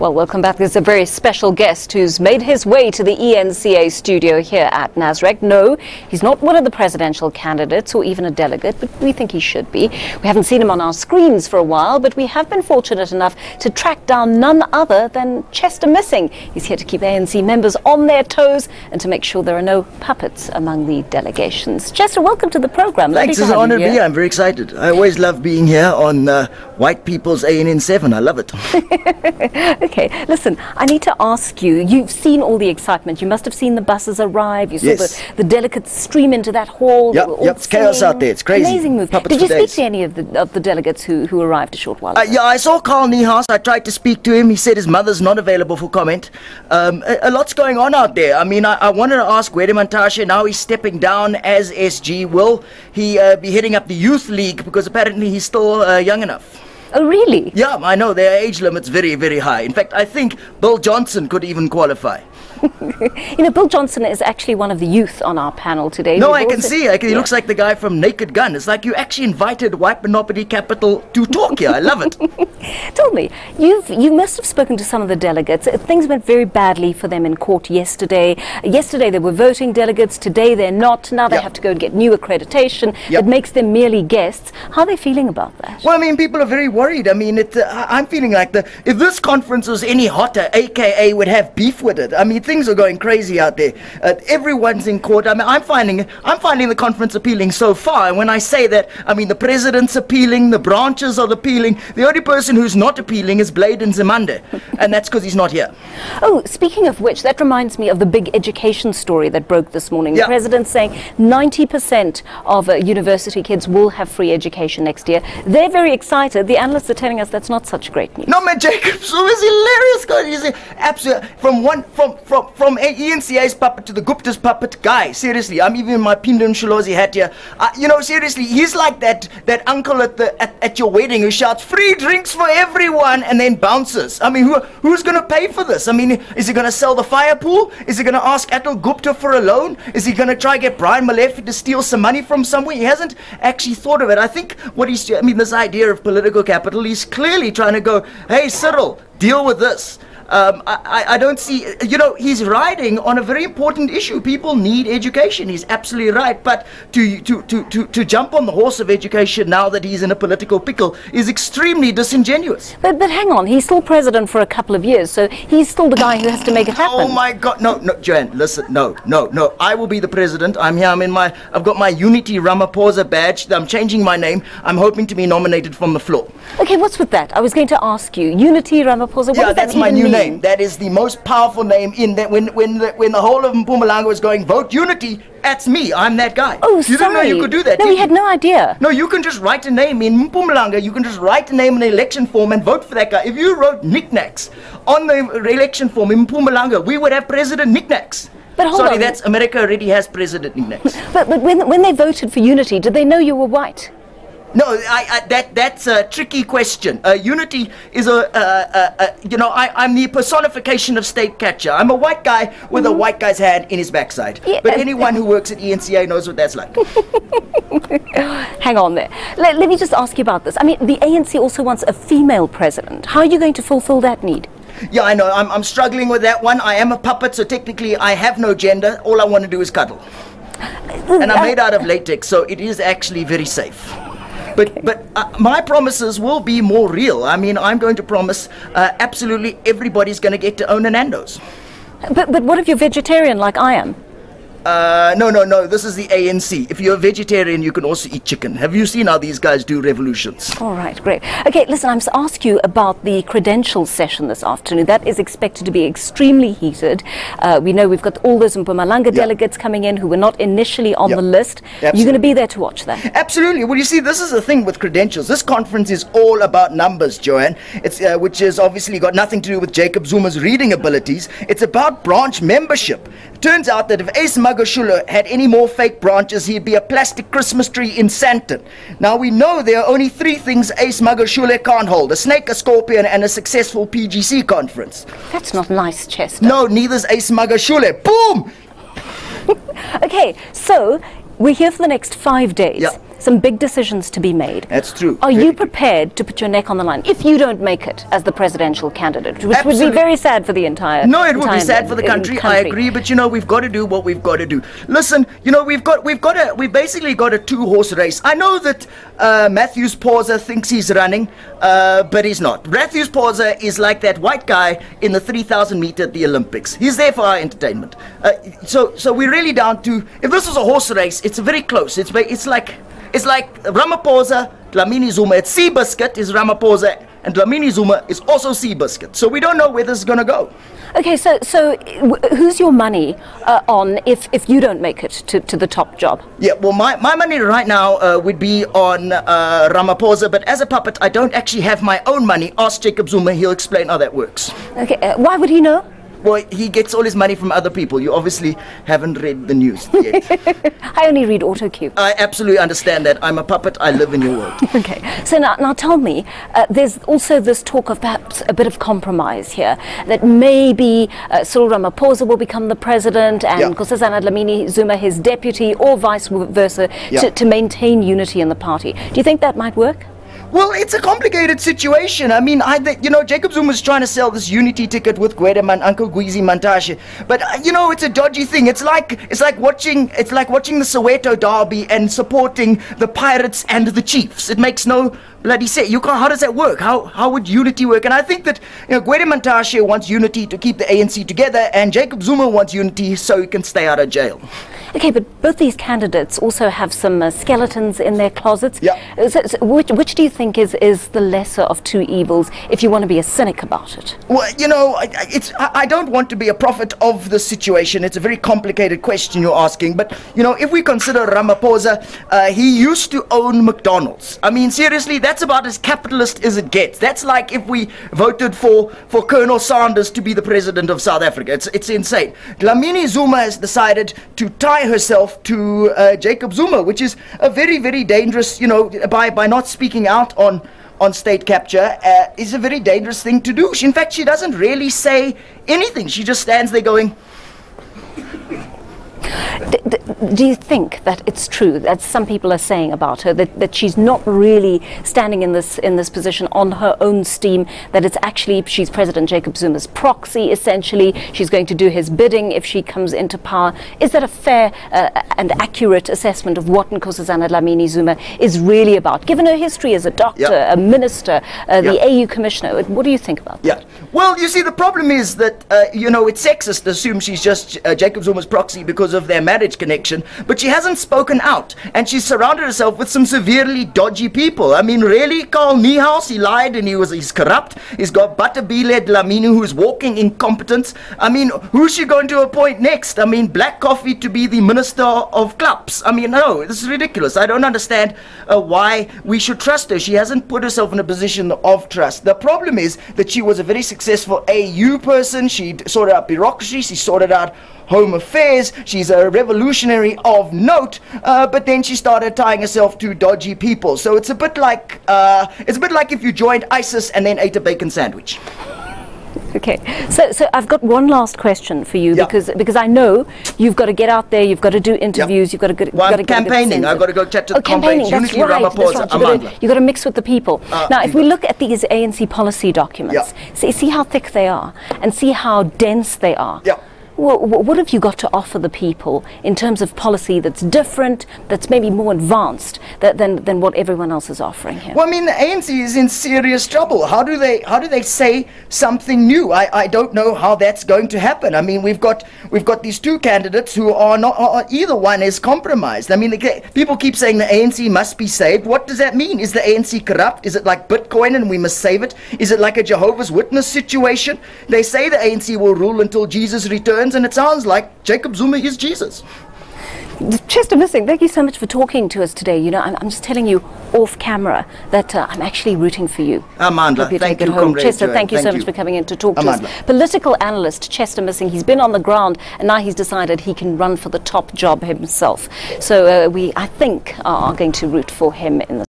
Well, welcome back. There's a very special guest who's made his way to the ENCA studio here at Nasrec. No, he's not one of the presidential candidates or even a delegate, but we think he should be. We haven't seen him on our screens for a while, but we have been fortunate enough to track down none other than Chestr Missing. He's here to keep ANC members on their toes and to make sure there are no puppets among the delegations. Chestr, welcome to the program. Thanks, it's an honor to be here. I'm very excited. I always love being here on White People's ANN7. I love it. Okay, listen, I need to ask you, you've seen all the excitement. You must have seen the buses arrive. You saw the delegates stream into that hall. Yep, it's chaos out there. It's crazy. Amazing move. Puppets Did you speak days. to any of the delegates who arrived a short while ago? Yeah, I saw Carl Niehaus. I tried to speak to him. He said his mother's not available for comment. A lot's going on out there. I mean, I wanted to ask Gwede Mantashe, now he's stepping down as SG. Will he be heading up the youth league? Because apparently he's still young enough. Oh, really? Yeah, I know. Their age limit's very, very high. In fact, I think Bill Johnson could even qualify. You know, Bill Johnson is actually one of the youth on our panel today. No, I can see. He looks like the guy from Naked Gun. It's like you actually invited White Monopoly Capital to talk here. I love it. Tell me, you must have spoken to some of the delegates. Things went very badly for them in court yesterday. Yesterday they were voting delegates. Today they're not. Now they have to go and get new accreditation. That makes them merely guests. How are they feeling about that? Well, I mean, people are very worried. I mean, I'm feeling like if this conference was any hotter, AKA would have beef with it. I mean, things are going crazy out there. Everyone's in court. I mean, I'm finding the conference appealing so far. And when I say that, I mean the president's appealing, the branches are appealing. The only person who's not appealing is Blade and Zemande, and that's because he's not here. Oh, speaking of which, that reminds me of the big education story that broke this morning. The president's saying 90% of university kids will have free education next year. They're very excited. The analysts are telling us that's not such great news. No, man, Jacob, so is hilarious, guys. He's absolutely from ENCA's puppet to the Gupta's puppet guy. Seriously, I'm even in my Pindon Shalozi hat here. You know, seriously, he's like that uncle at your wedding who shouts free drinks for everyone and then bounces. I mean, who's going to pay for this? I mean, is he going to sell the fire pool? Is he going to ask Atul Gupta for a loan? Is he going to try get Brian Malefi to steal some money from somewhere? He hasn't actually thought of it. I think this idea of political capital, he's clearly trying to go, hey, Cyril, deal with this. I don't see, you know, he's riding on a very important issue. People need education. He's absolutely right. But to jump on the horse of education now that he's in a political pickle is extremely disingenuous. But hang on, he's still president for a couple of years, so he's still the guy who has to make it happen. Oh my God, no, Joanne, listen, no. I will be the president. I'm here. I've got my Unity Ramaphosa badge. I'm changing my name. I'm hoping to be nominated from the floor. Okay, what's with that? I was going to ask you. Unity Ramaphosa. What does that's that my new name? That is the most powerful name in that. When the whole of Mpumalanga was going vote Unity, that's me. I'm that guy. Oh, you didn't know you could do that? No, we had no idea. No, you can just write a name in Mpumalanga. You can just write a name in the election form and vote for that guy. If you wrote knickknacks on the election form in Mpumalanga, we would have President Knickknacks. But hold on. That's America already has President Knickknacks. But when they voted for Unity, did they know you were white? No, that's a tricky question. Unity is I'm the personification of state catcher. I'm a white guy with a white guy's hand in his backside. Yeah. But anyone who works at ENCA knows what that's like. Hang on there. Let me just ask you about this. I mean, the ANC also wants a female president. How are you going to fulfill that need? Yeah, I know. I'm struggling with that one. I am a puppet, so technically I have no gender. All I want to do is cuddle. And I'm made out of latex, so it is actually very safe. But my promises will be more real. I mean, I'm going to promise absolutely everybody's going to get to own a Nando's. But what if you're vegetarian like I am? No. This is the ANC. If you're a vegetarian, you can also eat chicken. Have you seen how these guys do revolutions? All right, great. Okay, listen, I'm to ask you about the credentials session this afternoon. That is expected to be extremely heated. We know we've got all those Mpumalanga delegates coming in who were not initially on the list. Absolutely. You're going to be there to watch that? Absolutely. Well, you see, this is the thing with credentials. This conference is all about numbers, Joanne. It's which has obviously got nothing to do with Jacob Zuma's reading abilities. It's about branch membership. It turns out that if Ace Magashule had any more fake branches, he'd be a plastic Christmas tree in Sandton. Now we know there are only 3 things Ace Magashule can't hold: a snake, a scorpion, and a successful PGC conference. That's not nice, Chestr. No, neither's Ace Magashule. Boom! Okay, so we're here for the next 5 days. some big decisions to be made. That's true. Are you prepared to put your neck on the line if you don't make it as the presidential candidate, which would be very sad for the entire... No, it would be sad for the country. I agree, but you know, we've got to do what we've got to do. Listen, you know, we've basically got a two-horse race. I know that Matthews Pauser thinks he's running, but he's not. Matthews Pauser is like that white guy in the 3,000 meter at the Olympics. He's there for our entertainment. So we're really down to, if this was a horse race, it's very close. It's like Ramaphosa, Dlamini Zuma. It's Seabiscuit is Ramaphosa, and Dlamini Zuma is also Seabiscuit. So we don't know where this is going to go. Okay, so who's your money on if you don't make it to the top job? Yeah, well, my money right now would be on Ramaphosa, but as a puppet, I don't actually have my own money. Ask Jacob Zuma, he'll explain how that works. Okay, why would he know? Well, he gets all his money from other people. You obviously haven't read the news yet. I only read AutoCue. I absolutely understand that. I'm a puppet. I live in your world. Okay. So now tell me, there's also this talk of perhaps a bit of compromise here, that maybe Cyril Ramaphosa will become the president and Nkosazana Dlamini Zuma his deputy, or vice versa, to maintain unity in the party. Do you think that might work? Well, it's a complicated situation. I mean, Jacob Zuma's trying to sell this unity ticket with Uncle Gwizi Mantashe, but you know, it's a dodgy thing. It's like watching the Soweto derby and supporting the Pirates and the Chiefs. It makes no bloody sense. How does that work? How would unity work? And I think that Gwede Mantashe wants unity to keep the ANC together, and Jacob Zuma wants unity so he can stay out of jail. Okay, but both these candidates also have some skeletons in their closets. Yeah. So which do you think is the lesser of two evils, if you want to be a cynic about it? Well, you know, I don't want to be a prophet of the situation. It's a very complicated question you're asking. But, you know, if we consider Ramaphosa, he used to own McDonald's. I mean, seriously, that's about as capitalist as it gets. That's like if we voted for Colonel Sanders to be the president of South Africa. It's insane. Dlamini Zuma has decided to tie herself to Jacob Zuma, which is a very, very dangerous, you know, by not speaking out on state capture, is a very dangerous thing to do. In fact, she doesn't really say anything. She just stands there going... Do you think that it's true that some people are saying about her that she's not really standing in this position on her own steam, that it's actually she's President Jacob Zuma's proxy, essentially she's going to do his bidding if she comes into power? Is that a fair and accurate assessment of what Nkosazana Dlamini Zuma is really about, given her history as a doctor, a minister, the AU commissioner? What do you think about that? Well, you see, the problem is that you know, it's sexist to assume she's just Jacob Zuma's proxy because of their marriage connection, but she hasn't spoken out, and she's surrounded herself with some severely dodgy people. I mean, really, Carl Niehaus, he lied and he's corrupt. He's got Butterbile Dlamini, who's walking incompetence. I mean, who's she going to appoint next? I mean, Black Coffee to be the minister of clubs. I mean, no, this is ridiculous. I don't understand why we should trust her. She hasn't put herself in a position of trust. The problem is that she was a very successful AU person. She sorted out bureaucracy. She sorted out home affairs. She's a revolutionary of note, but then she started tying herself to dodgy people. So it's a bit like if you joined ISIS and then ate a bacon sandwich. Okay, so I've got one last question for you, because I know you've got to get out there, you've got to do interviews, you've got to get. Well, I'm campaigning. I've got to go chat to the campaigns. That's right. You've got to mix with the people. Now, if we look at these ANC policy documents, see how thick they are, and see how dense they are. What have you got to offer the people in terms of policy that's different, that's maybe more advanced than what everyone else is offering here? Well, I mean, the ANC is in serious trouble. How do they say something new? I don't know how that's going to happen. I mean, we've got these two candidates who are not, either one is compromised. I mean, people keep saying the ANC must be saved. What does that mean? Is the ANC corrupt? Is it like Bitcoin and we must save it? Is it like a Jehovah's Witness situation? They say the ANC will rule until Jesus returns, and it sounds like Jacob Zuma is Jesus. Chestr Missing, thank you so much for talking to us today. You know, I'm just telling you off camera that I'm actually rooting for you. Amandla, thank you, Comrade Chestr, thank you so much for coming in to talk to us. Political analyst Chestr Missing, he's been on the ground and now he's decided he can run for the top job himself. So we, I think, are going to root for him in the